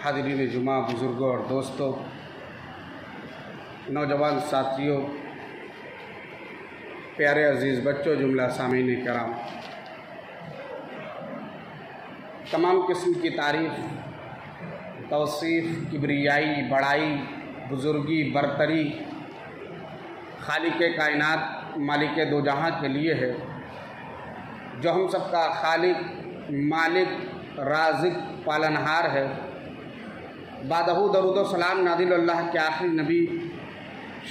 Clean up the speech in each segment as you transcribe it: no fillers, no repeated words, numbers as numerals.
हाज़रीन जुमा, बुज़ुर्गों और दोस्तों, नौजवान साथियों, प्यारे अज़ीज़ बच्चों, जुमला सामीन कराम, तमाम किस्म की तारीफ़, तौसीफ़, किब्रियाई, बड़ाई, बुज़ुर्गी, बरतरी खालिक़े कायनात, मालिके दो जहाँ के लिए है, जो हम सबका खालिक, मालिक, राज़िक, पालनहार है। बादहू दरूद व सलाम नाज़िल अल्लाह के आखिरी नबी,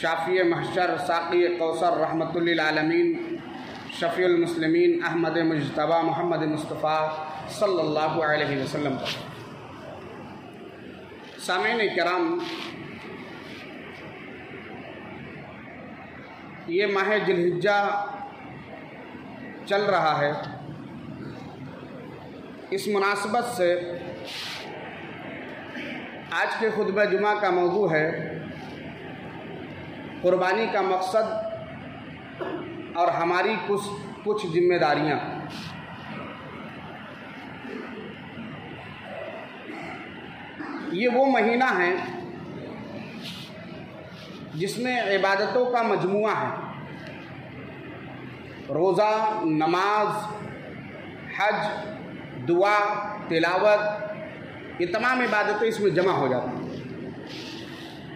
शाफ़ी महशर, साक़ी कौसर, रहमतुल लिल आलमीन, शफ़ीउल मुस्लिमीन, अहमद मुज्तबा मोहम्मद मुस्तफ़ा सल्लल्लाहु अलैहि वसल्लम। सामीन किराम, ये माह जिलहिज्जा चल रहा है। इस मुनासबत से आज के खुतबा जुमा का मौजू है कुर्बानी का मकसद और हमारी कुछ जिम्मेदारियाँ। ये वो महीना है जिसमें इबादतों का मजमुआ है। रोज़ा, नमाज, हज, दुआ, तिलावत, ये तमाम इबादतें इसमें जमा हो जाती हैं।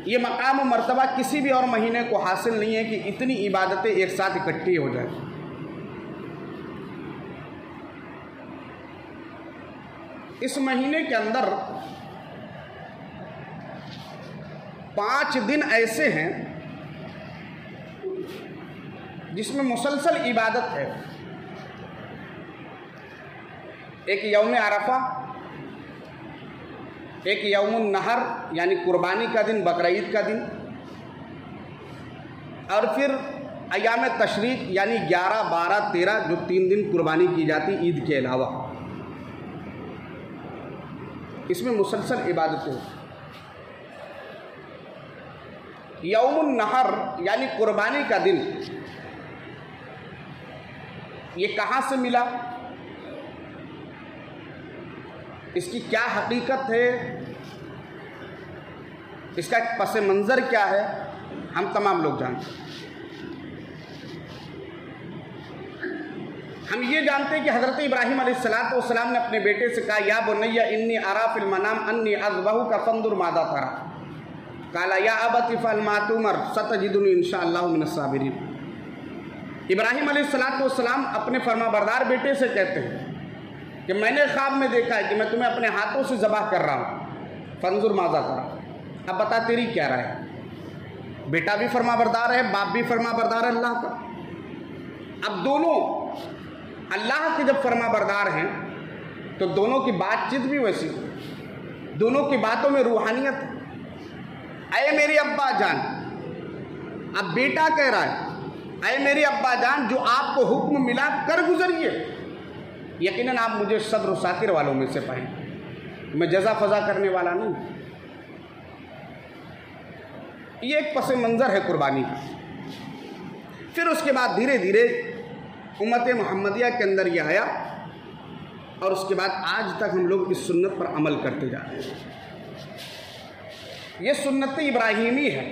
ये मकाम व मर्तबा किसी भी और महीने को हासिल नहीं है कि इतनी इबादतें एक साथ इकट्ठी हो जाए। इस महीने के अंदर 5 दिन ऐसे हैं जिसमें मुसलसल इबादत है। एक यौम अरफा, एक यौमुन नहर यानी कुर्बानी का दिन, बकरीद का दिन, और फिर अयाम तशरीक यानी 11, 12, 13 जो 3 दिन कुर्बानी की जाती ईद के अलावा। इसमें मुसलसल इबादतें। यौमुन नहर यानी कुर्बानी का दिन, ये कहाँ से मिला, इसकी क्या हकीकत है, इसका पस मंज़र क्या है, हम तमाम लोग जानते हैं। हम ये जानते हैं कि हज़रत इब्राहीम अलैहिस्सलाम ने अपने बेटे से कहा, या बुनय्या इन्नी अरा फिल मनाम अन्नी अज़बहु का फंजुर मादा तरा, काला या अबति फअल मा तुमर सतजिदुनी इंशाअल्लाहु मिनस साबिरीन। इब्राहीम अलैहिस्सलाम अपने फरमाबरदार बेटे से कहते हैं कि मैंने ख्वाब में देखा है कि मैं तुम्हें अपने हाथों से ज़बह कर रहा हूँ, फंजुर माज़ा तरा, अब बता तेरी क्या राय है। बेटा भी फरमाबरदार है, बाप भी फरमाबरदार है अल्लाह का। अब दोनों अल्लाह के जब फरमाबरदार हैं तो दोनों की बातचीत भी वैसी, दोनों की बातों में रूहानियत है। अये मेरे अब्बा जान, अब बेटा कह रहा है, अये मेरे अब्बा जान, जो आपको हुक्म मिला कर गुजरिए, यकीनन आप मुझे सब्र साकिर वालों में से पाएंगे, मैं जज़ा फज़ा करने वाला नहीं। ये एक पस मंज़र है कुर्बानी का। फिर उसके बाद धीरे धीरे उम्मत मुहम्मदिया के अंदर यह आया और उसके बाद आज तक हम लोग इस सुन्नत पर अमल करते जा रहे हैं। ये सुन्नत इब्राहीमी है।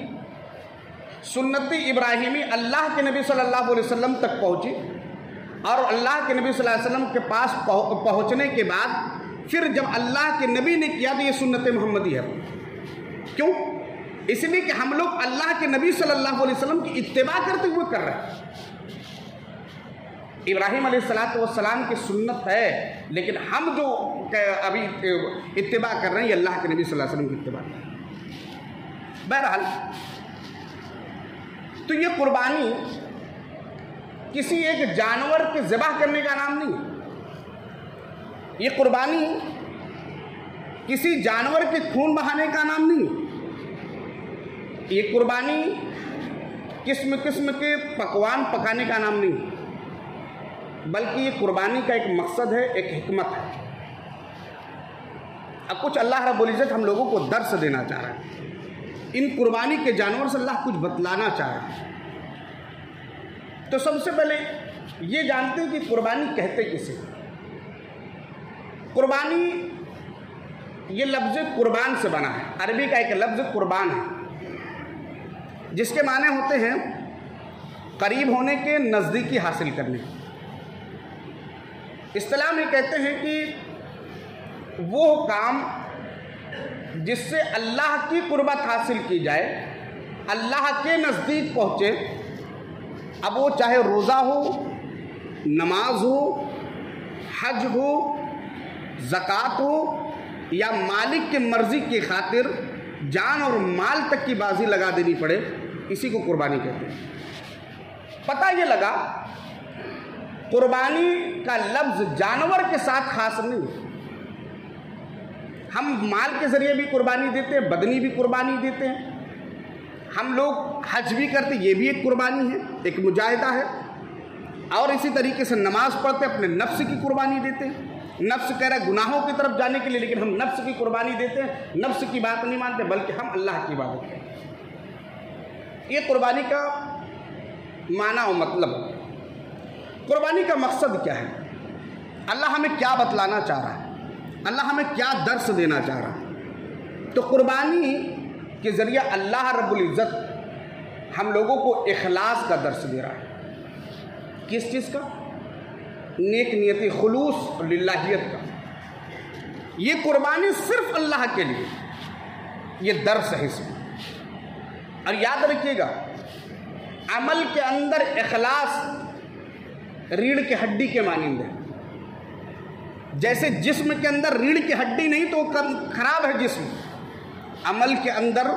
सुन्नत इब्राहीमी अल्लाह के नबी सल्लल्लाहु अलैहि वसल्लम तक पहुँची और अल्लाह के नबी सल्लल्लाहु अलैहि वसल्लम के पास पहुँचने के बाद फिर जब अल्लाह के नबी ने किया तो ये सुन्नत मुहम्मदी है। क्यों? इसलिए कि हम लोग अल्लाह के नबी सल्लल्लाहु अलैहि वसल्लम की इत्तिबा करते हुए कर रहे हैं। इब्राहीम अलैहिस्सलाम की सुन्नत है, लेकिन हम जो अभी इत्तिबा कर रहे हैं ये अल्लाह के नबी सल्लल्लाहु अलैहि वसल्लम की इत्तिबा कर रहे हैं। बहरहाल, तो ये कुर्बानी किसी एक जानवर के ज़िबह करने का नाम नहीं है। ये कुर्बानी किसी जानवर के खून बहाने का नाम नहीं है। ये कुर्बानी किस्म किस्म के पकवान पकाने का नाम नहीं है, बल्कि ये कुर्बानी का एक मकसद है, एक हिकमत है। अब कुछ अल्लाह रब्बुल इज़्ज़त हम लोगों को दर्स देना चाह रहा है। इन कुर्बानी के जानवर से अल्लाह कुछ बतलाना चाह रहा है। तो सबसे पहले ये जानते हैं कि कुर्बानी कहते किसे। कुर्बानी ये लफ्ज़ कुर्बान से बना है। अरबी का एक लफ्ज़ कुर्बान है, जिसके माने होते हैं करीब होने के, नज़दीकी हासिल करने। इस्तिलाह में कहते हैं कि वो काम जिससे अल्लाह की कुर्बत हासिल की जाए, अल्लाह के नज़दीक पहुँचे, अब वो चाहे रोज़ा हो, नमाज हो, हज हो, ज़कात हो, या मालिक के मर्ज़ी की खातिर जान और माल तक की बाजी लगा देनी पड़े, इसी को कुर्बानी कहते हैं। पता ये लगा कुर्बानी का लफ्ज़ जानवर के साथ खास नहीं है। हम माल के ज़रिए भी कुर्बानी देते हैं, बदनी भी कुर्बानी देते हैं, हम लोग हज भी करते, ये भी एक कुर्बानी है, एक मुजाहिदा है। और इसी तरीके से नमाज पढ़ते, अपने नफ्स की कुर्बानी देते हैं। नफ्स कह रहा है गुनाहों की तरफ जाने के लिए, लेकिन हम नफ्स की कुर्बानी देते हैं, नफ्स की बात नहीं मानते, बल्कि हम अल्लाह की इबादत करते हैं। ये कुर्बानी का माना और मतलब। कुर्बानी का मकसद क्या है? अल्लाह हमें क्या बतलाना चाह रहा है? अल्लाह हमें क्या दर्स देना चाह रहा है? तो कुर्बानी के ज़रिए अल्लाह रब्बुल इज़्ज़त हम लोगों को इखलास का दर्स दे रहा है। किस चीज़ का? नेक नियति, खुलूस और लिल्लाहियत का। ये कुर्बानी सिर्फ अल्लाह के लिए, ये दर्स है इसमें। और याद रखिएगा, अमल के अंदर इखलास रीढ़ की हड्डी के मानिंद है। जैसे जिस्म के अंदर रीढ़ की हड्डी नहीं तो खराब है जिस्म, अमल के अंदर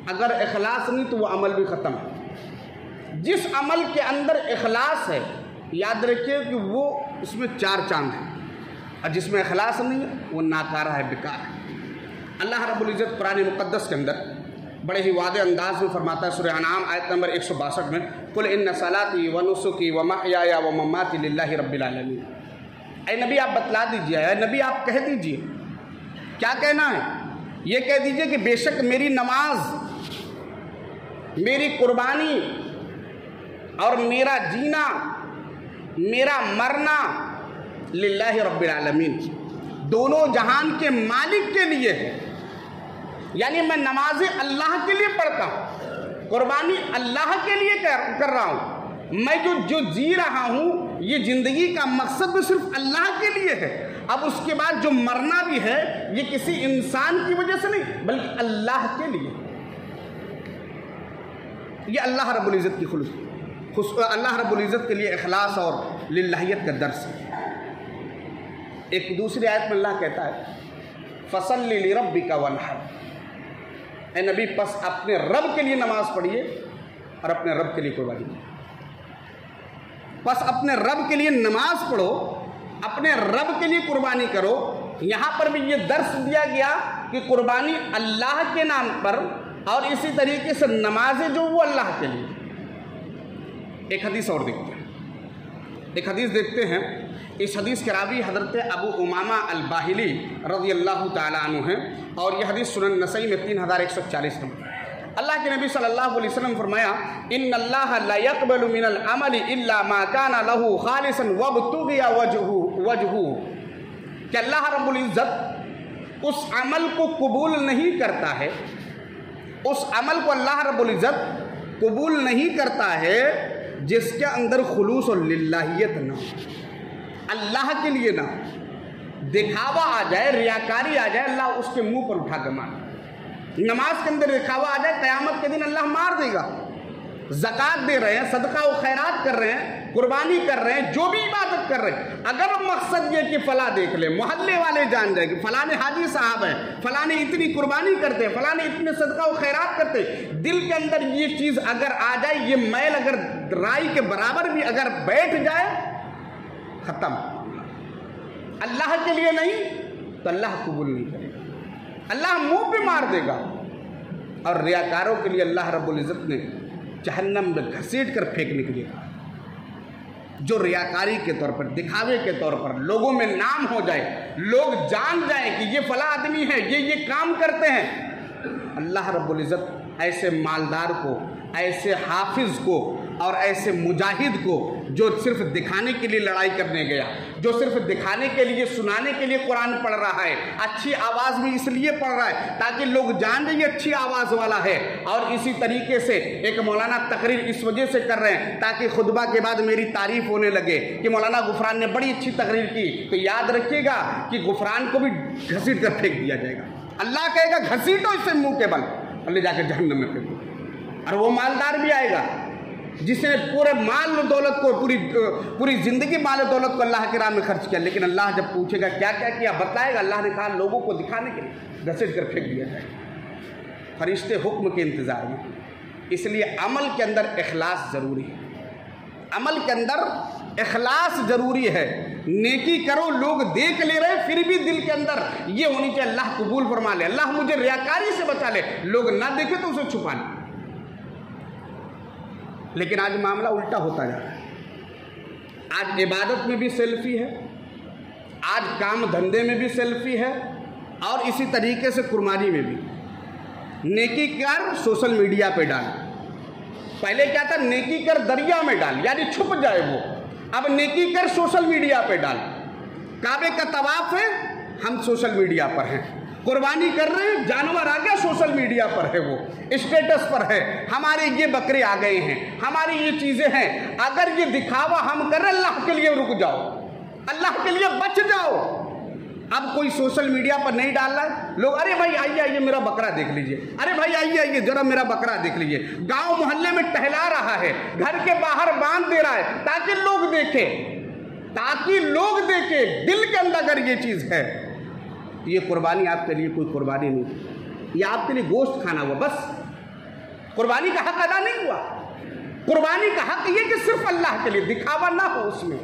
अगर इखलास नहीं तो वो अमल भी ख़त्म है। जिस अमल के अंदर इखलास है, याद रखिए कि वो इसमें 4 चांद हैं, और जिसमें इखलास नहीं है वो नाकारा है, बेकार है। अल्लाह रब्बुल इज़्ज़त कुरान मुक़द्दस के अंदर बड़े ही वादे अंदाज में फरमाता है, सूरह अनाम आयत नंबर 162 में, कुल इन्ना सलाती व नुसुकी व महयाया व ममाती लिल्लाहि रब्बिल आलमीन। ऐ नबी आप बतला दीजिए, ऐ नबी आप कह दीजिए, क्या कहना है? ये कह दीजिए कि बेशक मेरी नमाज, मेरी कुर्बानी और मेरा जीना, मेरा मरना लिल्लाहि रब्बिल आलमीन, दोनों जहान के मालिक के लिए है। यानी मैं नमाज़ें अल्लाह के लिए पढ़ता हूँ, कुर्बानी अल्लाह के लिए कर रहा हूँ। मैं जो जी रहा हूँ, ये ज़िंदगी का मकसद भी सिर्फ अल्लाह के लिए है। अब उसके बाद जो मरना भी है, ये किसी इंसान की वजह से नहीं, बल्कि अल्लाह के लिए। ये अल्लाह रब्बुल इज़्ज़त की खुलूस, अल्लाह रब्बुल इज़्ज़त के लिए इखलास और लिल्लाहियत का दर्स है। एक दूसरी आयत में अल्लाह कहता है, फसल्लि लिरब्बिका वन्हर। ए नबी, बस अपने रब के लिए नमाज पढ़िए और अपने रब के लिए कुर्बानी कीजिए। बस अपने रब के लिए नमाज पढ़ो, अपने रब के लिए कुर्बानी करो। यहाँ पर भी ये दर्स दिया गया कि कुर्बानी अल्लाह के नाम पर, और इसी तरीके से नमाजें जो वो अल्लाह के लिए। एक हदीस और देखते हैं, एक हदीस देखते हैं। इस हदीस के रावी हज़रत अबू उमामा अल-बाहिली रज़ियल्लाहु ताला अन्हु हैं, और यह हदीस सुनन नसई में 3140 नंबर। अल्लाह के नबी सल्लल्लाहु अलैहि वसल्लम फरमाया, इन्नल्लाह ला यक़बलु मिनल अमली इल्ला मा काना लहू खालिसन वब्तुगिया वजहू, कि अल्लाह रब्बुल इज़्ज़त उस अमल को कबूल नहीं करता है, उस अमल को अल्लाह रब्बुल इज़्ज़त कबूल नहीं करता है जिसके अंदर खुलूस और लिल्लाहियत ना, अल्लाह के लिए ना, दिखावा आ जाए, रियाकारी आ जाए, अल्लाह उसके मुंह पर उठा कर मार। नमाज के अंदर दिखावा आ जाए, क़यामत के दिन अल्लाह मार देगा। ज़कात दे रहे हैं, सदका व खैरात कर रहे हैं, कुर्बानी कर रहे हैं, जो भी इबादत कर रहे हैं, अगर मकसद ये कि फ़ला देख ले, मोहल्ले वाले जान जाए कि फ़लाँ हाजी साहब हैं, फ़लाँ इतनी कुर्बानी करते हैं, फ़लाँ इतने सदका व खैरात करते हैं, दिल के अंदर ये चीज़ अगर आ जाए, ये मैल अगर राई के बराबर भी अगर बैठ जाए, ख़त्म। अल्लाह के लिए नहीं तो अल्लाह कबूल नहीं करेगा, अल्लाह मुंह पे मार देगा। और रियाकारों के लिए अल्लाह रब्बुल इज़्ज़त ने जहन्नम में घसीट कर फेंकने के लिए कहा। जो रियाकारी के तौर पर, दिखावे के तौर पर लोगों में नाम हो जाए, लोग जान जाए कि ये फला आदमी है, ये काम करते हैं, अल्लाह रब्बुल इज़्ज़त ऐसे मालदार को, ऐसे हाफिज़ को और ऐसे मुजाहिद को जो सिर्फ दिखाने के लिए लड़ाई करने गया, जो सिर्फ दिखाने के लिए, सुनाने के लिए कुरान पढ़ रहा है, अच्छी आवाज़ में इसलिए पढ़ रहा है ताकि लोग जान जाए ये अच्छी आवाज़ वाला है। और इसी तरीके से एक मौलाना तकरीर इस वजह से कर रहे हैं ताकि खुतबा के बाद मेरी तारीफ होने लगे कि मौलाना गुफरान ने बड़ी अच्छी तकरीर की। तो याद रखिएगा कि गुफरान को भी घसीट कर फेंक दिया जाएगा। अल्लाह कहेगा घसीटो इसे मुंह के बल और ले जाकर जहन्नम में फेंको। और वो मालदार भी आएगा जिसने पूरे माल दौलत को, पूरी जिंदगी माल दौलत को अल्लाह के राह में खर्च किया, लेकिन अल्लाह जब पूछेगा क्या क्या किया, बताएगा अल्लाह ने कहा लोगों को दिखाने के लिए घसीट कर फेंक दिया जाएगा। फरिश्ते हुक्म के इंतजार में। इसलिए अमल के अंदर इखलास ज़रूरी है, अमल के अंदर इखलास ज़रूरी है। नेकी करो, लोग देख ले रहे, फिर भी दिल के अंदर ये होनी चाहिए अल्लाह कबूल फरमा ले, अल्लाह मुझे रियाकारी से बचा ले, लोग ना देखे तो उसे छुपा ले। लेकिन आज मामला उल्टा होता जा रहा है। आज इबादत में भी सेल्फी है, आज काम धंधे में भी सेल्फी है, और इसी तरीके से कुर्बानी में भी। नेकी कर सोशल मीडिया पे डाल। पहले क्या था, नेकी कर दरिया में डाल यानी छुप जाए वो। अब नेकी कर सोशल मीडिया पे डाल। काबे का तवाफ है, हम सोशल मीडिया पर हैं। कुर्बानी कर रहे हैं, जानवर आ गया, सोशल मीडिया पर है, वो स्टेटस पर है, हमारे ये बकरे आ गए हैं, हमारी ये चीज़ें हैं। अगर ये दिखावा हम कर रहे हैं, अल्लाह के लिए रुक जाओ, अल्लाह के लिए बच जाओ। अब कोई सोशल मीडिया पर नहीं डाल रहा है, लोग अरे भाई आइए आइए मेरा बकरा देख लीजिए, अरे भाई आइए आइए जरा मेरा बकरा देख लीजिए। गांव मोहल्ले में टहला रहा है, घर के बाहर बांध दे रहा है ताकि लोग देखें, ताकि लोग देखें। दिल के अंदर अगर ये चीज़ है, ये कुर्बानी आपके लिए कोई कुर्बानी नहीं, ये आपके लिए गोश्त खाना हुआ, बस कुर्बानी का हक अदा नहीं हुआ। कुर्बानी का हक ये कि सिर्फ अल्लाह के लिए, दिखावा ना हो उसमें।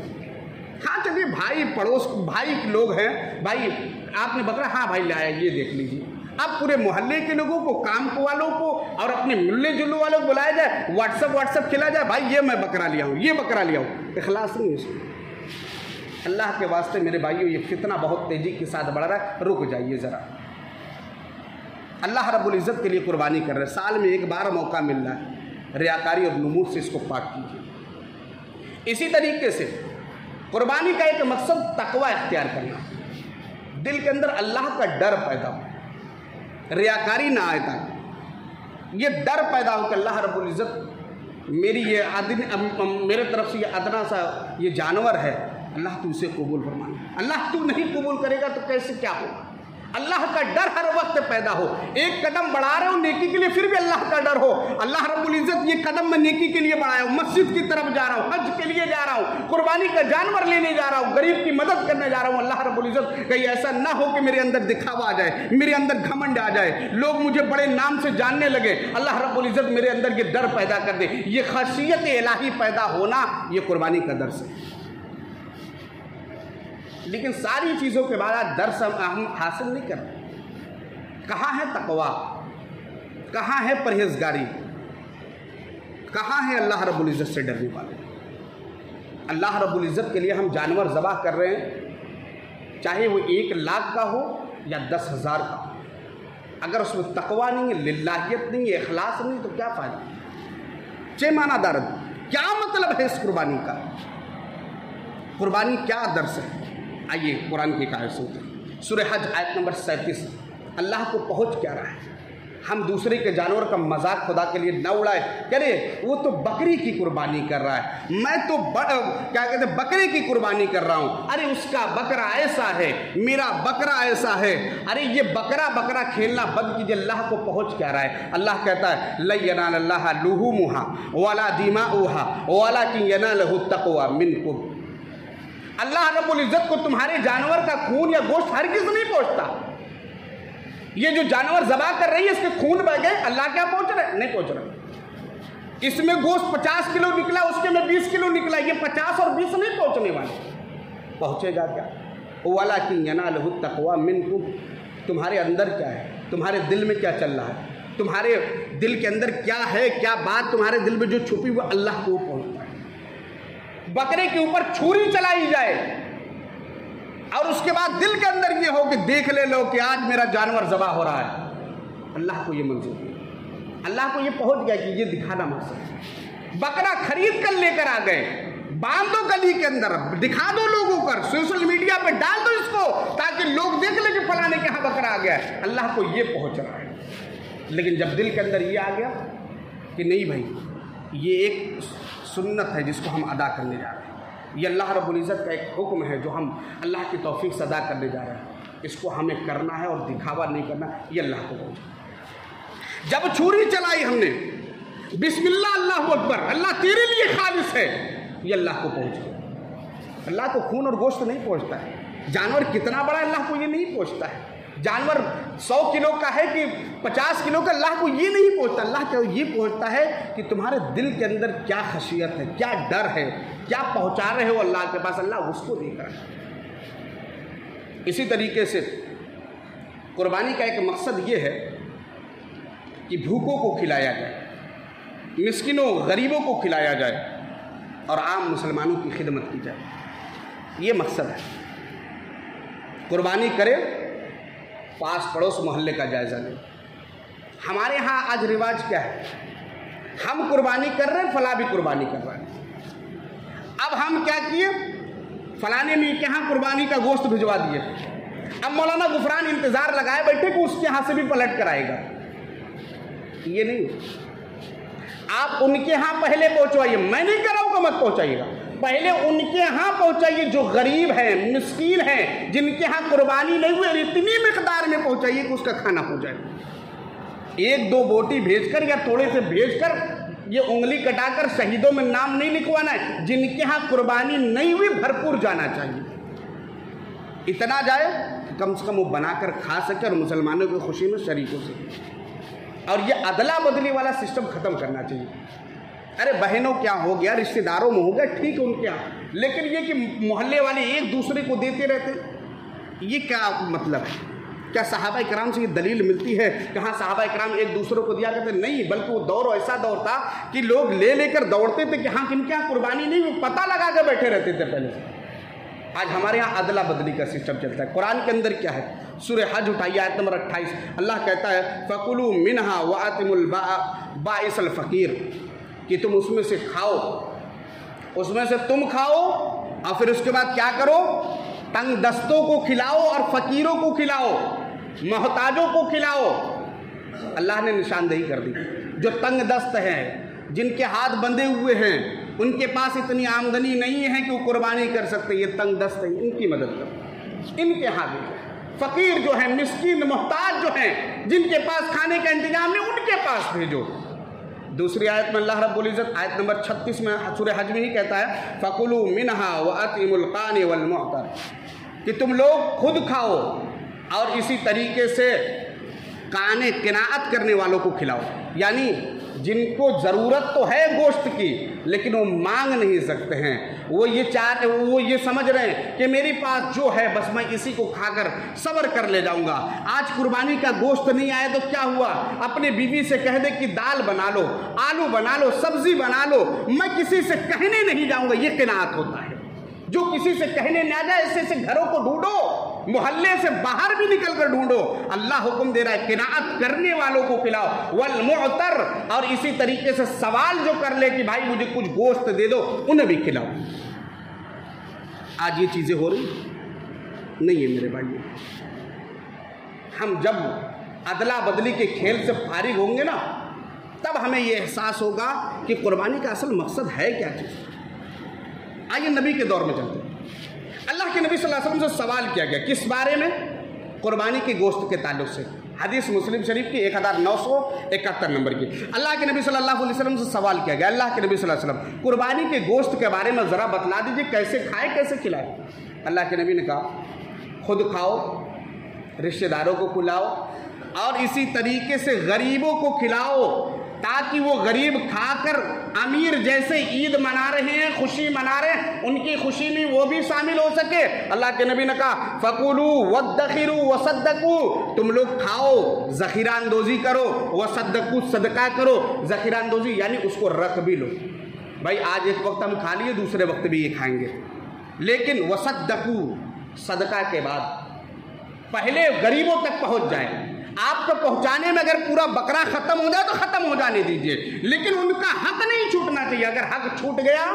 हाँ चलिए भाई पड़ोस भाई लोग हैं, भाई आपने बकरा, हाँ भाई लाया, ये देख लीजिए। अब पूरे मोहल्ले के लोगों को, काम वालों को और अपने मिलने जुलने वालों को बुलाया जाए, व्हाट्सअप खिलाया जाए, भाई ये मैं बकरा लिया हूँ, ये बकरा लिया हूँ। इखलास नहीं है इसमें। अल्लाह के वास्ते मेरे भाइयों, ये फितना बहुत तेज़ी के साथ बढ़ रहा है, रुक जाइए ज़रा। अल्लाह रब्बुल इज़्ज़त के लिए कुर्बानी कर रहे हैं, साल में एक बार मौका मिल रहा है, रियाकारी और नमूद से इसको पाक कीजिए। इसी तरीके से कुर्बानी का एक मकसद तकवा इख्तियार करना, दिल के अंदर अल्लाह का डर पैदा हो, रियाकारी ना आए, ताकि ये डर पैदा हो कि अल्लाह रब्बुल इज़्ज़त मेरी ये मेरे तरफ से ये अदना सा ये जानवर है, अल्लाह तू इसे कबूल फरमाना। अल्लाह तू नहीं कबूल करेगा तो कैसे क्या होगा। अल्लाह का डर हर वक्त पैदा हो। एक कदम बढ़ा रहे हो नेकी के लिए, फिर भी अल्लाह का डर हो। अल्लाह रब्बुल इज़्ज़त ये कदम मैं नेकी के लिए बढ़ाया हूँ, मस्जिद की तरफ जा रहा हूँ, हज के लिए जा रहा हूँ, कुर्बानी का जानवर लेने जा रहा हूँ, गरीब की मदद करने जा रहा हूँ। अल्लाह रब्बुल इज़्ज़त कहीं ऐसा ना हो कि मेरे अंदर दिखावा आ जाए, मेरे अंदर घमंड आ जाए, लोग मुझे बड़े नाम से जानने लगे। अल्लाह रब्बुल इज़्ज़त मेरे अंदर ये डर पैदा कर दे। ये खशियत इलाही पैदा होना, ये कुर्बानी का दर्स है। लेकिन सारी चीज़ों के बाद आज दर्स हम हासिल नहीं कर रहे। कहाँ है तकवा, कहाँ है परहेजगारी, कहाँ है अल्लाह रब्बुल इज़्ज़त से डरने वाले। अल्लाह रब्बुल इज़्ज़त के लिए हम जानवर ज़बाह कर रहे हैं, चाहे वो 1 लाख का हो या 10,000 का हो, अगर उसमें तकवा नहीं है, लिल्लाहियत नहीं है, इखलास नहीं, तो क्या फ़ायदा। चेमाना दर्द, क्या मतलब है इस कुर्बानी का, कुर्बानी क्या दर्स है। आइए कुरान की आयत सुनते हैं, सूरह हज आयत नंबर 37। अल्लाह को पहुँच क्या रहा है। हम दूसरे के जानवर का मजाक खुदा के लिए न उड़ाए, कह रहे वो तो बकरी की कुर्बानी कर रहा है, मैं तो क्या कहते हैं बकरे की कुर्बानी कर रहा हूँ। अरे उसका बकरा ऐसा है, मेरा बकरा ऐसा है। अरे ये बकरा खेलना बंद कीजिए। अल्लाह को पहुँच क्या रहा है। अल्लाह कहता है लन यनालल्लाह लुहूमुहा वला दिमाउहा वलाकिन यनालहु तक़वा मिनकुम। अल्लाह रब्बुल इज़्ज़त को तुम्हारे जानवर का खून या गोश्त हरगिज़ नहीं पहुँचता। ये जो जानवर ज़बाह कर रही है, इसके खून बह गए, अल्लाह क्या पहुँच रहे, नहीं पहुँच रहे। इसमें गोश्त 50 किलो निकला, उसके में 20 किलो निकला, ये 50 और 20 नहीं पहुँचने वाले। पहुँचेगा क्या। वलाकिन यनालहु तक़वा मिनकुम। तुम्हारे अंदर क्या है, तुम्हारे दिल में क्या चल रहा है, तुम्हारे दिल के अंदर क्या है, क्या बात तुम्हारे दिल में जो छुपी हुई, अल्लाह को पहुँचता है। बकरे के ऊपर छुरी चलाई जाए और उसके बाद दिल के अंदर ये हो कि देख ले लो कि आज मेरा जानवर ज़बाह हो रहा है, अल्लाह को ये मंजूर है। अल्लाह को ये पहुंच गया कि ये दिखाना मकसद। बकरा खरीद कर लेकर आ गए, बांध दो गली के अंदर, दिखा दो लोगों को, सोशल मीडिया पे डाल दो इसको, ताकि लोग देख ले कि फलाने के यहाँ बकरा आ गया है। अल्लाह को ये पहुँच रहा है। लेकिन जब दिल के अंदर ये आ गया कि नहीं भाई, ये एक सुन्नत है जिसको हम अदा करने जा रहे हैं, ये अल्लाह रब्बुल इज़्ज़त का एक हुक्म है जो हम अल्लाह की तौफीक से अदा करने जा रहे हैं, इसको हमें करना है और दिखावा नहीं करना, ये अल्लाह को पहुँचा। जब छुरी चलाई हमने, बिस्मिल्लाह अल्लाहु अकबर, अल्लाह तेरे लिए खालिस है, ये अल्लाह को पहुँच। अल्लाह को खून और गोश्त नहीं पहुँचता है। जानवर कितना बड़ा, अल्लाह को ये नहीं पहुँचता है। जानवर 100 किलो का है कि 50 किलो का, अल्लाह को ये नहीं पहुँचता। अल्लाह को ये पहुँचता है कि तुम्हारे दिल के अंदर क्या खशियत है, क्या डर है, क्या पहुँचा रहे हो अल्लाह के पास, अल्लाह उसको देख रहा है। इसी तरीके से कुर्बानी का एक मकसद ये है कि भूखों को खिलाया जाए, मिस्किनों गरीबों को खिलाया जाए और आम मुसलमानों की खिदमत की जाए। ये मकसद है। कुर्बानी करें, पास पड़ोस मोहल्ले का जायज़ा लें। हमारे यहाँ आज रिवाज क्या है, हम कुर्बानी कर रहे हैं, फला भी कुर्बानी कर रहा है। अब हम क्या किए, फलाने मीर के यहाँ कुर्बानी का गोश्त भिजवा दिए। अब मौलाना गुफरान इंतज़ार लगाए बैठे कि उसके यहाँ से भी पलट कर आएगा। ये नहीं, आप उनके यहाँ पहले पहुँचवाइए। मैं नहीं कर रहा हूँ कि मत पहुँचाइएगा, पहले उनके यहाँ पहुँचाइए जो गरीब हैं, मिस्कीन हैं, जिनके यहाँ कुर्बानी नहीं हुई, इतनी मिकदार में पहुँचाइए कि उसका खाना हो जाए। 1-2 बोटी भेजकर या थोड़े से भेजकर ये उंगली कटाकर शहीदों में नाम नहीं लिखवाना है। जिनके यहाँ कुर्बानी नहीं हुई, भरपूर जाना चाहिए। इतना जाए कि कम से कम वो बनाकर खा सके और मुसलमानों की खुशी में शरीक हो सके। और ये अदला बदली वाला सिस्टम ख़त्म करना चाहिए। अरे बहनों क्या हो गया, रिश्तेदारों में हो गया, ठीक है उनके यहाँ, लेकिन ये कि मोहल्ले वाले एक दूसरे को देते रहते, ये क्या मतलब है? क्या सहाबा किराम से ये दलील मिलती है कि हाँ सहाबा किराम एक दूसरे को दिया करते? नहीं, बल्कि वो दौर ऐसा दौर था कि लोग ले लेकर दौड़ते थे कि हाँ किनके यहाँ कुर्बानी नहीं, वो पता लगा कर बैठे रहते थे पहले। आज हमारे यहाँ अदला बदली का सिस्टम चलता है। कुरान के अंदर क्या है, सूरह हज उठाइए आयत नंबर 28, अल्लाह कहता है फ़कुलू मिन्हा व आतिमुल बाइसल फ़कीर, कि तुम उसमें से खाओ, उसमें से तुम खाओ और फिर उसके बाद क्या करो, तंग दस्तों को खिलाओ और फ़कीरों को खिलाओ, मोहताजों को खिलाओ। अल्लाह ने निशानदेही कर दी, जो तंग दस्त हैं, जिनके हाथ बंधे हुए हैं, उनके पास इतनी आमदनी नहीं है कि वो कुर्बानी कर सकते, ये तंग दस्त हैं, इनकी मदद करो, इनके हाथ। फ़कीर जो है, मिस्कीन मोहताज जो हैं, जिनके पास खाने का इंतजाम नहीं, उनके पास भेजो। दूसरी आयत में अल्लाह रब्बुल इज़्ज़त आयत नंबर 36 में सूरह हज में ही कहता है फ़कुलू मिन्हा व अतिमुल क़ानी वल मुअतर, कि तुम लोग खुद खाओ और इसी तरीके से काने किनाअत करने वालों को खिलाओ। यानी जिनको ज़रूरत तो है गोश्त की, लेकिन वो मांग नहीं सकते हैं, वो ये समझ रहे हैं कि मेरे पास जो है बस मैं इसी को खाकर सब्र कर ले जाऊंगा। आज कुर्बानी का गोश्त नहीं आया तो क्या हुआ, अपने बीवी से कह दे कि दाल बना लो, आलू बना लो, सब्जी बना लो, मैं किसी से कहने नहीं जाऊंगा। ये किनाअत होता है। जो किसी से कहने ना जाए, ऐसे घरों को ढूंढो, मोहल्ले से बाहर भी निकल कर ढूंढो। अल्लाह हुक्म दे रहा है किनाअत करने वालों को खिलाओ, वल मुअतर, और इसी तरीके से सवाल जो कर ले कि भाई मुझे कुछ गोश्त दे दो, उन्हें भी खिलाओ। आज ये चीज़ें हो रही नहीं है मेरे भाइयों। हम जब अदला बदली के खेल से फारिग होंगे ना, तब हमें ये एहसास होगा कि कुर्बानी का असल मकसद है क्या चीज़। आइए नबी के दौर में चलते हैं। अल्लाह के नबी सल्लल्लाहु अलैहि वसल्लम से सवाल किया गया, किस बारे में? कुर्बानी के गोश्त के ताल्लुक से। हदीस मुस्लिम शरीफ की 1971 नंबर की। अल्लाह के नबी सल्लल्लाहु अलैहि वसल्लम से सवाल किया गया, अल्लाह के नबी सल्लल्लाहु अलैहि वसल्लम कुर्बानी के गोश्त के बारे में ज़रा बतला दीजिए, कैसे खाए कैसे खिलाए। अल्लाह के नबी ने कहा खुद खाओ, रिश्तेदारों को खिलाओ और इसी तरीके से गरीबों को खिलाओ, ताकि वो गरीब खाकर अमीर जैसे ईद मना रहे हैं, खुशी मना रहे हैं, उनकी खुशी में वो भी शामिल हो सके। अल्लाह के नबी ने कहा फ़कुलू वद्दखिरू वसद्दकू, तुम लोग खाओ, ज़ख़ीरा अंदोज़ी करो, वसद्दकू, सदका करो। ज़ख़ीरा अंदोज़ी यानी उसको रख भी लो। भाई आज एक वक्त हम खा लिए, दूसरे वक्त भी ये खाएंगे, लेकिन वसद्दकू, सदका के बाद पहले गरीबों तक पहुँच जाए। आपको पहुंचाने में अगर पूरा बकरा खत्म हो जाए तो खत्म हो जाने दीजिए, लेकिन उनका हक नहीं छूटना चाहिए। अगर हक छूट गया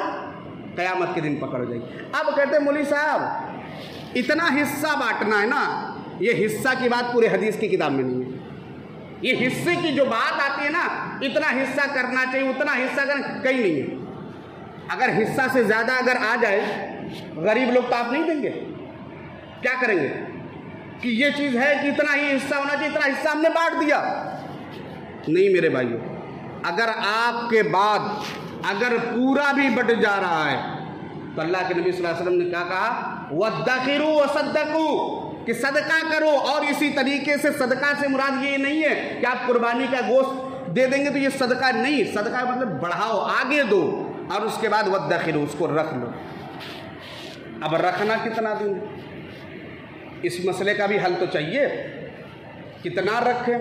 क़यामत के दिन पकड़ हो जाएगी। अब कहते मौलवी साहब इतना हिस्सा बांटना है ना, ये हिस्सा की बात पूरे हदीस की किताब में नहीं है। ये हिस्से की जो बात आती है ना, इतना हिस्सा करना चाहिए, उतना हिस्सा करना, कहीं नहीं है। अगर हिस्सा से ज़्यादा अगर आ जाए, गरीब लोग तो आप नहीं देंगे, क्या करेंगे कि ये चीज़ है कि इतना ही हिस्सा होना चाहिए, इतना हिस्सा हमने बांट दिया। नहीं मेरे भाइयों, अगर आपके बाद अगर पूरा भी बट जा रहा है तो अल्लाह के नबी सल्लल्लाहु अलैहि वसल्लम ने क्या कहा, वद्दखिरू वसद्दकू, कि सदका करो। और इसी तरीके से सदका से मुराद ये नहीं है कि आप कुर्बानी का गोश्त दे देंगे तो ये सदका नहीं, सदका मतलब बढ़ाओ, आगे दो, और उसके बाद वद्दखिरू, उसको रख लो। अब रखना कितना देंगे, इस मसले का भी हल तो चाहिए। कितना रखें,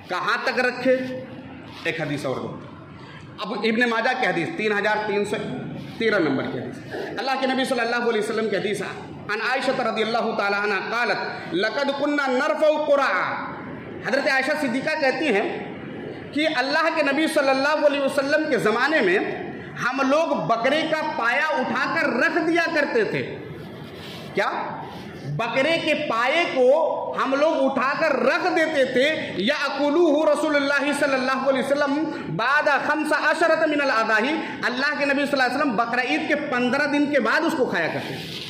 कहाँ तक रखें। एक हदीस और दो, अब इब्ने माजा की हदीस 3313 नंबर की हदीस, अल्लाह के नबी सल्लल्लाहु अलैहि वसल्लम की हदीस अन आयशा रज़ियल्लाहु ताला अन्हा क़ालत लक़द कुन्ना नरफ़उ क़ुरआ। हज़रत आयशा सिद्दीक़ा कहती हैं कि अल्लाह के नबी सल्लल्लाहु अलैहि वसल्लम के ज़माने में हम लोग बकरे का पाया उठाकर रख दिया करते थे। क्या? बकरे के पाये को हम लोग उठाकर रख देते थे। या अकुलूहु रसूलुल्लाह सल्लल्लाहु अलैहि वसल्लम बाद 15 मिनल अदाही, अल्लाह के नबी सल्लल्लाहु अलैहि वसल्लम बकरा ईद के 15 दिन के बाद उसको खाया करते।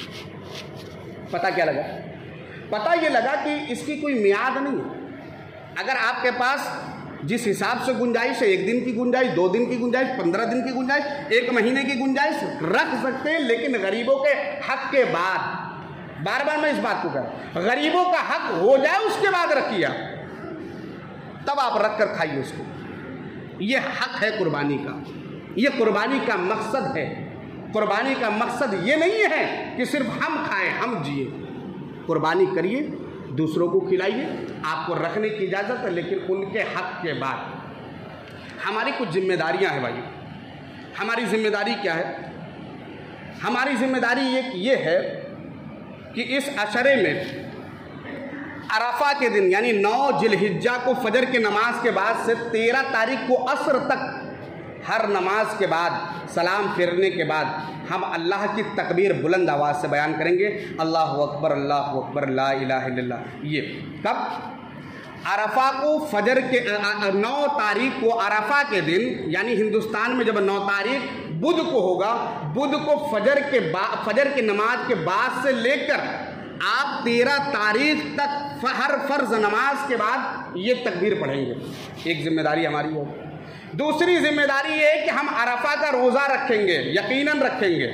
पता क्या लगा? पता ये लगा कि इसकी कोई मियाद नहीं है। अगर आपके पास जिस हिसाब से गुंजाइश है, 1 दिन की गुंजाइश, 2 दिन की गुंजाइश, 15 दिन की गुंजाइश, 1 महीने की गुंजाइश, रख सकते हैं। लेकिन गरीबों के हक के बाद, बार बार मैं इस बात को कह रहा हूं, गरीबों का हक हो जाए उसके बाद रखिए, तब आप रख कर खाइए उसको। ये हक है कुर्बानी का, ये कुर्बानी का मकसद है। कुर्बानी का मकसद ये नहीं है कि सिर्फ हम खाएं, हम जिए। कुर्बानी करिए, दूसरों को खिलाइए, आपको रखने की इजाज़त है, लेकिन उनके हक के बाद। हमारी कुछ जिम्मेदारियां हैं भाई। हमारी जिम्मेदारी क्या है? हमारी जिम्मेदारी ये है कि इस अशरे में अरफा के दिन यानी 9 जिलहिज्जा को फजर के नमाज के बाद से 13 तारीख को असर तक हर नमाज के बाद सलाम फेरने के बाद हम अल्लाह की तकबीर बुलंद आवाज़ से बयान करेंगे, अल्लाहु अकबर अल्लाहु अकबर ला इलाहा इल्लल्लाह। ये कब? अरफा को फजर के 9 तारीख को अरफा के दिन, यानी हिंदुस्तान में जब 9 तारीख बुध को होगा, बुध को फजर के नमाज के बाद से लेकर आप 13 तारीख तक हर फर्ज नमाज के बाद ये तकबीर पढ़ेंगे। एक जिम्मेदारी हमारी है। दूसरी जिम्मेदारी ये है कि हम अरफा का रोज़ा रखेंगे, यकीनन रखेंगे,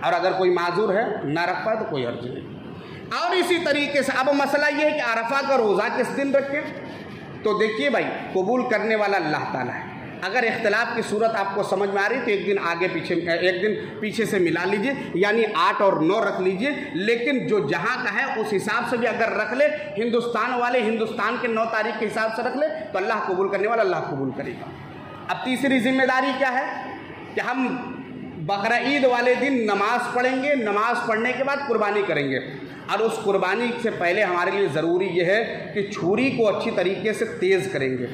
और अगर कोई माजूर है ना रख पाए तो कोई अर्ज नहीं। और इसी तरीके से अब मसला ये है कि अरफा का रोज़ा किस दिन रखें। तो देखिए भाई, कबूल करने वाला अल्लाह ताला है। अगर इख्तिलाफ की सूरत आपको समझ में आ रही तो एक दिन पीछे से मिला लीजिए, यानी 8 और 9 रख लीजिए। लेकिन जो जहाँ का है उस हिसाब से भी अगर रख ले, हिंदुस्तान वाले हिंदुस्तान के 9 तारीख के हिसाब से रख ले तो अल्लाह कबूल करने वाला अल्लाह कबूल करेगा। अब तीसरी जिम्मेदारी क्या है कि हम बकरा ईद वाले दिन नमाज पढ़ेंगे, नमाज पढ़ने के बाद कुर्बानी करेंगे। और उस कुर्बानी से पहले हमारे लिए ज़रूरी यह है कि छुरी को अच्छी तरीके से तेज़ करेंगे।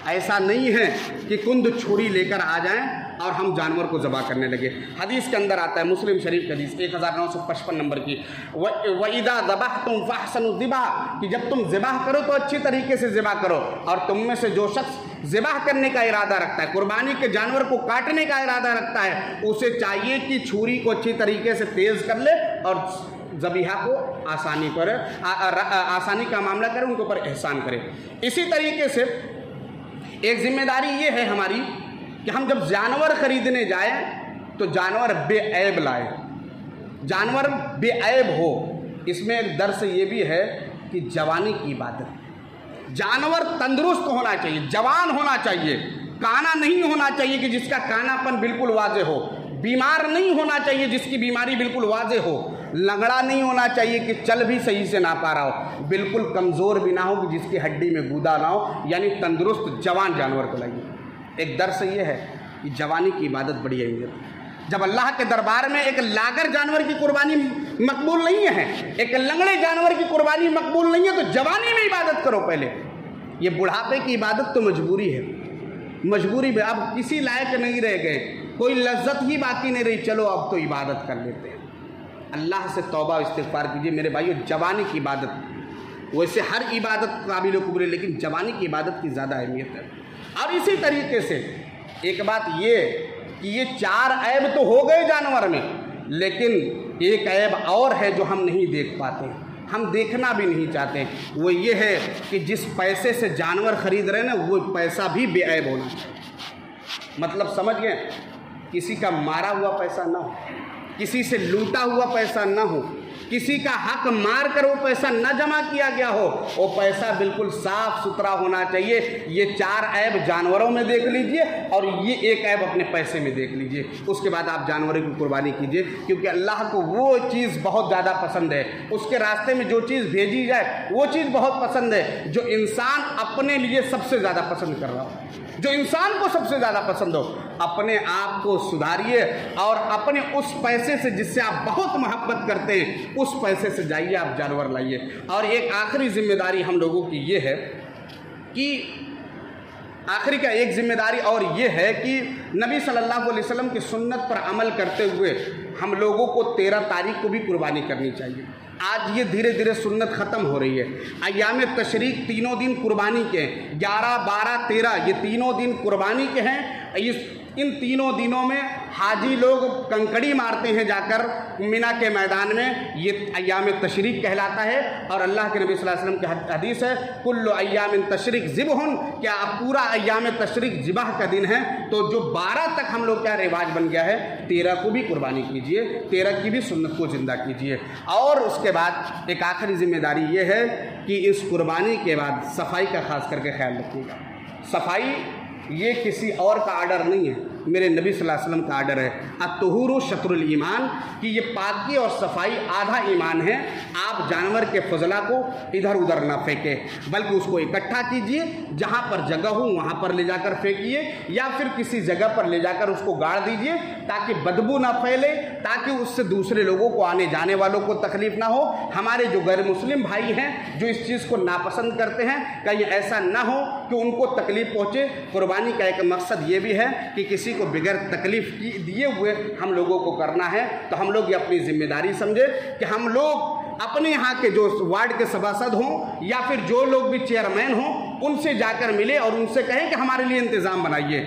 ऐसा नहीं है कि कुंद छुरी लेकर आ जाएं और हम जानवर को ज़बह करने लगे। हदीस के अंदर आता है, मुस्लिम शरीफ की हदीस 1955 नंबर की, वइदा ज़बहतुम फहसनु ज़िबा, कि जब तुम ज़िबाह करो तो अच्छी तरीके से ज़िबाह करो। और तुम में से जो शख्स ज़िबाह करने का इरादा रखता है, कुर्बानी के जानवर को काटने का इरादा रखता है, उसे चाहिए कि छुरी को अच्छी तरीके से तेज़ कर ले और ज़बीहा को आसानी करे, आसानी का मामला करे, उनके ऊपर एहसान करे। इसी तरीके से एक जिम्मेदारी ये है हमारी कि हम जब जानवर खरीदने जाएं तो जानवर बेऐब लाए, जानवर बेऐब हो। इसमें एक दर्स ये भी है कि जवानी की इबादत, जानवर तंदुरुस्त होना चाहिए, जवान होना चाहिए, काना नहीं होना चाहिए कि जिसका कानापन बिल्कुल वाजे हो, बीमार नहीं होना चाहिए जिसकी बीमारी बिल्कुल वाजे हो, लंगड़ा नहीं होना चाहिए कि चल भी सही से ना पा रहा हो, बिल्कुल कमज़ोर भी ना हो कि जिसकी हड्डी में गूदा ना हो, यानी तंदुरुस्त जवान जानवर को लाइए। एक दर्स ये है कि जवानी की इबादत बड़ी अहमियत। जब अल्लाह के दरबार में एक लागर जानवर की कुर्बानी मकबूल नहीं है, एक लंगड़े जानवर की कुर्बानी मकबूल नहीं है, तो जवानी में इबादत करो पहले। ये बुढ़ापे की इबादत तो मजबूरी है, मजबूरी में अब किसी लायक नहीं रह गए, कोई लज्जत ही बाकी नहीं रही, चलो अब तो इबादत कर लेते हैं। अल्लाह से तौबा इस्तिग़फ़ार कीजिए मेरे भाइयों। जवानी की इबादत, वैसे हर इबादत काबिल कबूल है, लेकिन जवानी की इबादत की ज़्यादा अहमियत है। और इसी तरीके से एक बात ये कि ये 4 ऐब तो हो गए जानवर में, लेकिन एक ऐब और है जो हम नहीं देख पाते, हम देखना भी नहीं चाहते। वो ये है कि जिस पैसे से जानवर ख़रीद रहे हैं ना, वो पैसा भी बेऐब होना चाहिए। मतलब समझ गए, किसी का मारा हुआ पैसा ना हो, किसी से लूटा हुआ पैसा ना हो, किसी का हक मार कर वो पैसा न जमा किया गया हो, वो पैसा बिल्कुल साफ सुथरा होना चाहिए। ये 4 ऐब जानवरों में देख लीजिए और ये एक ऐब अपने पैसे में देख लीजिए। उसके बाद आप जानवरों की कुर्बानी कीजिए, क्योंकि अल्लाह को वो चीज़ बहुत ज़्यादा पसंद है। उसके रास्ते में जो चीज़ भेजी जाए वो चीज़ बहुत पसंद है, जो इंसान अपने लिए सबसे ज़्यादा पसंद कर रहा हो, जो इंसान को सबसे ज़्यादा पसंद हो। अपने आप को सुधारिए और अपने उस पैसे से जिससे आप बहुत मोहब्बत करते हैं, उस पैसे से जाइए आप जानवर लाइए। और एक आखिरी जिम्मेदारी हम लोगों की ये है कि आखिरी का एक जिम्मेदारी और ये है कि नबी सल्लल्लाहु अलैहि वसल्लम की सुन्नत पर अमल करते हुए हम लोगों को 13 तारीख को भी कुर्बानी करनी चाहिए। आज ये धीरे धीरे सुन्नत ख़त्म हो रही है। अय्याम तशरीक तीनों दिन कुर्बानी के, 11, 12, 13 ये तीनों दिन कुर्बानी के हैं। इन तीनों दिनों में हाजी लोग कंकड़ी मारते हैं जाकर मिना के मैदान में, ये अय्याम तशरीक कहलाता है। और अल्लाह के नबी सल्लल्लाहु अलैहि वसल्लम की हदीस है, कुल्लु अय्याम तशरीक ज़िबहुन, क्या पूरा अय्याम तशरीक ज़िबाह का दिन है। तो जो 12 तक हम लोग क्या रिवाज बन गया है, 13 को भी कुर्बानी कीजिए, 13 की भी सुन्नत को ज़िंदा कीजिए। और उसके बाद एक आखिरी जिम्मेदारी ये है कि इस कुर्बानी के बाद सफाई का खास करके ख्याल रखिएगा। सफाई ये किसी और का आर्डर नहीं है, मेरे नबी सल्लल्लाहु अलैहि वसल्लम का आर्डर है। अत्तहुरु शत्रुल ईमान, कि ये पाकी और सफाई आधा ईमान है। आप जानवर के फजला को इधर उधर ना फेंकें, बल्कि उसको इकट्ठा कीजिए, जहाँ पर जगह हो वहाँ पर ले जाकर फेंकिए, या फिर किसी जगह पर ले जाकर उसको गाड़ दीजिए ताकि बदबू ना फैले, ताकि उससे दूसरे लोगों को, आने जाने वालों को तकलीफ़ ना हो। हमारे जो गैर मुस्लिम भाई हैं जो इस चीज़ को नापसंद करते हैं, कहीं ऐसा ना हो कि उनको तकलीफ़ पहुँचे। कुर्बानी का एक मकसद ये भी है कि किसी को बगैर तकलीफ़ दिए हुए हम लोगों को करना है। तो हम लोग ये अपनी जिम्मेदारी समझे कि हम लोग अपने यहाँ के जो वार्ड के सभासद हों या फिर जो लोग भी चेयरमैन हों, उनसे जाकर मिले और उनसे कहें कि हमारे लिए इंतज़ाम बनाइए,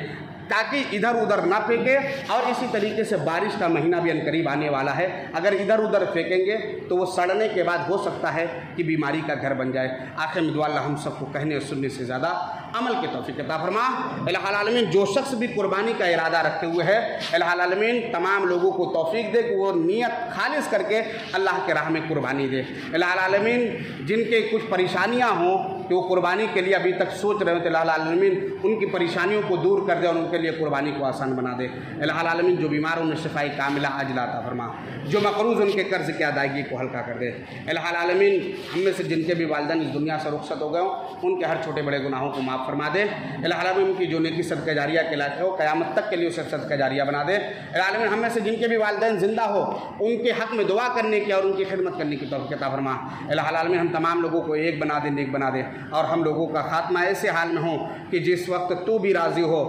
ताकि इधर उधर ना फेंके। और इसी तरीके से बारिश का महीना भी अनकरीब आने वाला है, अगर इधर उधर फेंकेंगे तो वो सड़ने के बाद हो सकता है कि बीमारी का घर बन जाए। आखिर में दुआ अल्लाह हम सबको कहने और सुनने से ज़्यादा अमल के तौफीक अता फरमा। इलाहुल आलमीन जो शख्स भी कुर्बानी का इरादा रखे हुए है, इलाहुल आलमीन तमाम लोगों को तौफीक दे कि वो नियत खालिस करके अल्लाह के राह में कुर्बानी दे। इलाहुल आलमीन जिनके कुछ परेशानियाँ हों कि वो कुर्बानी के लिए अभी तक सोच रहे हो, तो इलाहुल आलमीन उनकी परेशानियों को दूर कर दे और उनके लिए कुर्बानी को आसान बना दे। इलाहुल आलमीन जो बीमारों में शिफाई कामिला आजिला अता फरमा, जो मकरूज़ उनके कर्ज़ की अदायगी को हल्का कर दे। इलाहुल आलमीन हम में से जिनके भी वालिदैन इस दुनिया से रुखसत हो गए हों, उनके हर छोटे बड़े गुनाहों को माफ़ फरमा दे। इलाहुल आलमीन की जो नेकी सदका जारिया के लायक हो, क़यामत तक के लिए उसे सदका जारिया बना दे। इलाहुल आलमीन हम में से जिनके भी वालिदैन ज़िंदा हो, उनके हक़ में दुआ करने की और उनकी खिदमत करने की तौफ़ीक़ अता फरमा। इलाहुल आलमीन हम तमाम लोगों को एक बना दे, नेक बना दे, और हम लोगों का खात्मा ऐसे हाल में हो कि जिस वक्त तू भी राज़ी हो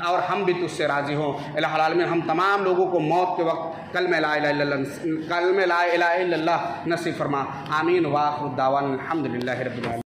और हम भी तुझसे राज़ी हो। इलाहुल आलमीन हम तमाम लोगों को मौत के वक्त कलमे ला इलाहा इल्लल्लाह नसीब फरमा। आमीन। व आखिर दावाना अल्हम्दुलिल्लाहि रब्बिल आलमीन।